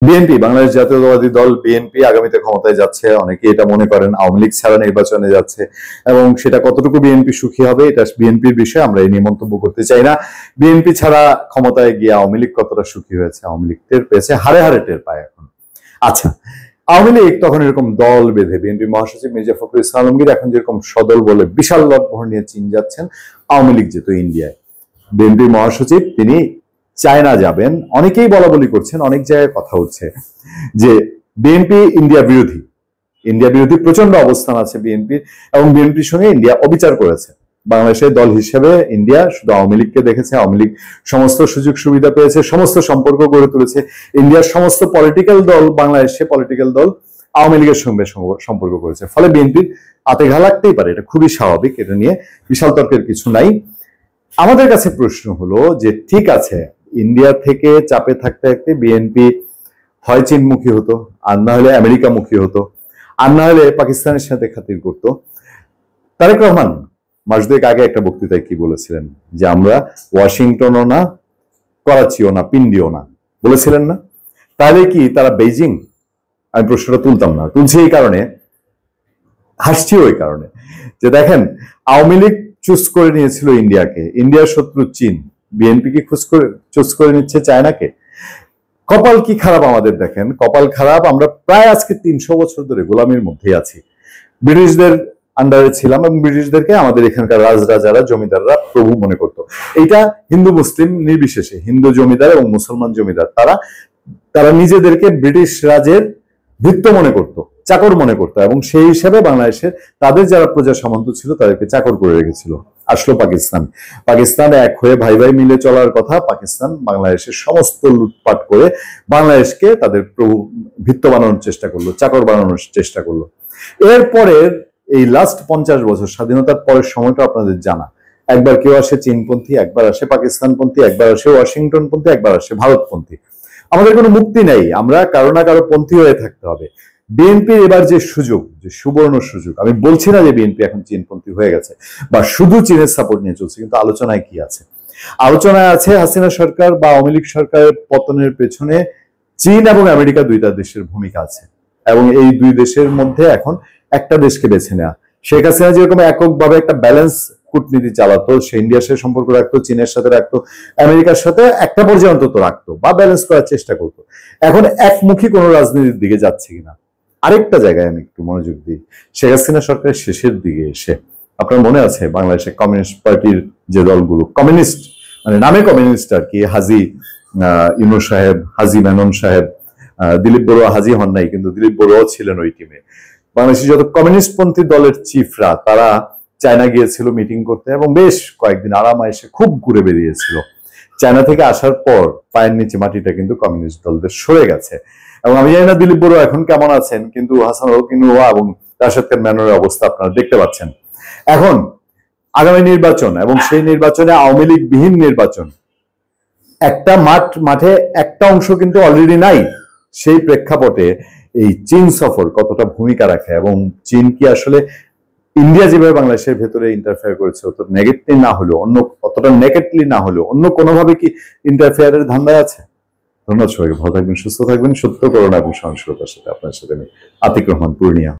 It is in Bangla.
বিএনপি, বাংলাদেশ জাতীয়তাবাদী দল বিএনপি আগামীতে ক্ষমতায় যাচ্ছে। অনেকে এটা মনে করেন আওয়ামী লীগ ছাড়া নির্বাচনে যাচ্ছে, এবং সেটা কতটুকু বিএনপি সুখী হবে এটা বিএনপির বিষয়, আমরা এই নিয়ে মন্তব্য করতে চাই না। বিএনপি ছাড়া ক্ষমতায় গিয়ে আওয়ামী লীগ কতটা সুখী হয়েছে, আওয়ামী লীগ টের পেয়েছে, হারে হারে টের পায় এখন। আচ্ছা, আওয়ামী লীগ তখন এরকম দল বেঁধে, বিএনপি মহাসচিব মির্জা ফখরুল ইসলাম আলমগীর এখন যেরকম সদল বলে বিশাল লটভর নিয়ে চীন যাচ্ছেন, আওয়ামী লীগ যেত ইন্ডিয়ায়। বিএনপি মহাসচিব তিনি চায়না যাবেন। অনেকেই বলা বলি করছেন, অনেক জায়গায় কথা হচ্ছে যে বিএনপি ইন্ডিয়া বিরোধী, ইন্ডিয়া বিরোধী প্রচন্ড অবস্থান আছে বিএনপির, এবং বিএনপির সঙ্গে ইন্ডিয়া অবিচার করেছে। বাংলাদেশের দল হিসেবে ইন্ডিয়া শুধু আওয়ামী লীগকে দেখেছে, আওয়ামী লীগ সমস্ত সুযোগ সুবিধা পেয়েছে, সমস্ত সম্পর্ক গড়ে তুলেছে। ইন্ডিয়ার সমস্ত পলিটিক্যাল দল, বাংলাদেশে পলিটিক্যাল দল আওয়ামী লীগের সঙ্গে সম্পর্ক করেছে, ফলে বিএনপির আতে ঘা লাগতেই পারে, এটা খুবই স্বাভাবিক, এটা নিয়ে বিশাল তর্কের কিছু নাই। আমাদের কাছে প্রশ্ন হলো যে ঠিক আছে, ইন্ডিয়া থেকে চাপে থাকতে থাকতে বিএনপি হয় চীনমুখী হতো, আর না হলে আমেরিকামুখী হতো, আর না হলে পাকিস্তানের সাথে খাতির করতো। তারেক রহমান মাস দুয়েক আগে একটা বক্তৃতায় কি বলেছিলেন যে আমরা ওয়াশিংটনও না, করাচিও না, পিন্ডিও না, বলেছিলেন না? তাহলে কি তারা বেইজিং? আমি প্রশ্নটা তুলতাম না, তুলছি এই কারণে, হাসছিও এই কারণে যে দেখেন, আওয়ামী লীগ চুজ করে নিয়েছিল ইন্ডিয়াকে, ইন্ডিয়ার শত্রু চীন, বিএনপি কি চুজ করে নিচ্ছে চায়নাকে। কপাল কি খারাপ আমাদের, দেখেন কপাল খারাপ, আমরা প্রায় আজকে 300 বছর ধরে গোলামির মধ্যেই আছি, ব্রিটিশদের আন্ডারে ছিলাম, এবং ব্রিটিশদেরকে আমাদের এখানকার রাজরাজারা, জমিদাররা প্রভু মনে করতো। এইটা হিন্দু মুসলিম নির্বিশেষে, হিন্দু জমিদার এবং মুসলমান জমিদার, তারা নিজেদেরকে ব্রিটিশ রাজের ভৃত্য মনে করতো, চাকর মনে করতো, এবং সেই হিসাবে বাংলাদেশের তাদের যারা প্রজা সামন্ত ছিল তাদেরকে চাকর করে রেখেছিল। আসলো পাকিস্তান এক হয়ে ভাই ভাই মিলে চলার কথা, পাকিস্তান বাংলাদেশের সমস্ত লুটপাট করে বাংলাদেশকে তাদের প্রভু ভৃত্য বানানোর চেষ্টা করলো, চাকর বানানোর চেষ্টা করলো। এরপরের এই লাস্ট 50 বছর, স্বাধীনতার পরের সময়টা আপনাদের জানা, একবার কেউ আসে চীনপন্থী, একবার আসে পাকিস্তানপন্থী, একবার আসে ওয়াশিংটনপন্থী, একবার আসে ভারতপন্থী। আমাদের কোনো মুক্তি নেই, আমরা কারো না কারো পন্থী হয়ে থাকতে হবে। বিএনপির এবার যে সুযোগ, যে সুবর্ণ সুযোগ, আমি বলছি না যে বিএনপি এখন চীনপন্থী হয়ে গেছে বা শুধু চীনের সাপোর্ট নিয়ে চলছে, কিন্তু আলোচনায় কি আছে? আলোচনায় আছে হাসিনা সরকার বা আওয়ামী লীগ সরকারের পতনের পেছনে চীন এবং আমেরিকা দুইটা দেশের ভূমিকা আছে, এবং এই দুই দেশের মধ্যে এখন একটা দেশকে বেছে নেওয়া। শেখ হাসিনা যেরকম এককভাবে একটা ব্যালেন্স কূটনীতি চালাতো, সে ইন্ডিয়ার সাথে সম্পর্ক রাখতো, চীনের সাথে রাখতো, আমেরিকার সাথে একটা পর্যায়ে অন্তত রাখতো বা ব্যালেন্স করার চেষ্টা করতো। এখন একমুখী কোন রাজনীতির দিকে যাচ্ছে কিনা, আরেকটা জায়গায় আমি একটু মনোযোগ দিই। শেখ হাসিনা সরকারের শেষের দিকে এসে, আপনার মনে আছে বাংলাদেশে কমিউনিস্ট পার্টির যে দলগুলো, কমিউনিস্ট মানে নামে কমিউনিস্ট আর কি, হাজি ইউনূস সাহেব, হাজি মেনন সাহেব, দিলীপ বড়ুয়া হাজি হন নাই, কিন্তু দিলীপ বড়ুয়াও ছিলেন ওই টিমে। বাংলাদেশের যত কমিউনিস্ট পন্থী দলের চিফরা, তারা চায়না গিয়েছিল মিটিং করতে, এবং বেশ কয়েকদিন আরাম এসে খুব ঘুরে বেরিয়েছিল। চায়না থেকে আসার পর পায়ের নিচে মাটিটা কিন্তু কমিউনিস্ট দলদের সরে গেছে। এবং আমি জানি না দিলীপ বড়ুয়া এখন কেমন আছেন, কিন্তু হাসান রকিনুয়া এবং রাশেদ খান মেননের অবস্থা আপনারা দেখতে পাচ্ছেন। এখন আগামী নির্বাচন, এবং সেই নির্বাচনে আওয়ামী লীগ বিহীন নির্বাচন, একটা মাঠে একটা অংশ কিন্তু অলরেডি নাই। সেই প্রেক্ষাপটে এই চীন সফর কতটা ভূমিকা রাখে, এবং চীন কি আসলে ইন্ডিয়া যেভাবে বাংলাদেশের ভেতরে ইন্টারফেয়ার করেছে অতটা নেগেটিভলি না হলেও অন্য কোনোভাবে কি ইন্টারফেয়ারের ধান্দায় আছে? ধন্যবাদ সবাইকে, ভালো থাকবেন, সুস্থ থাকবেন, সত্য করোনা এবং সহনশীলতার সাথে আপনার সাথে আমি আতিক রহমান, পূর্ণিয়া।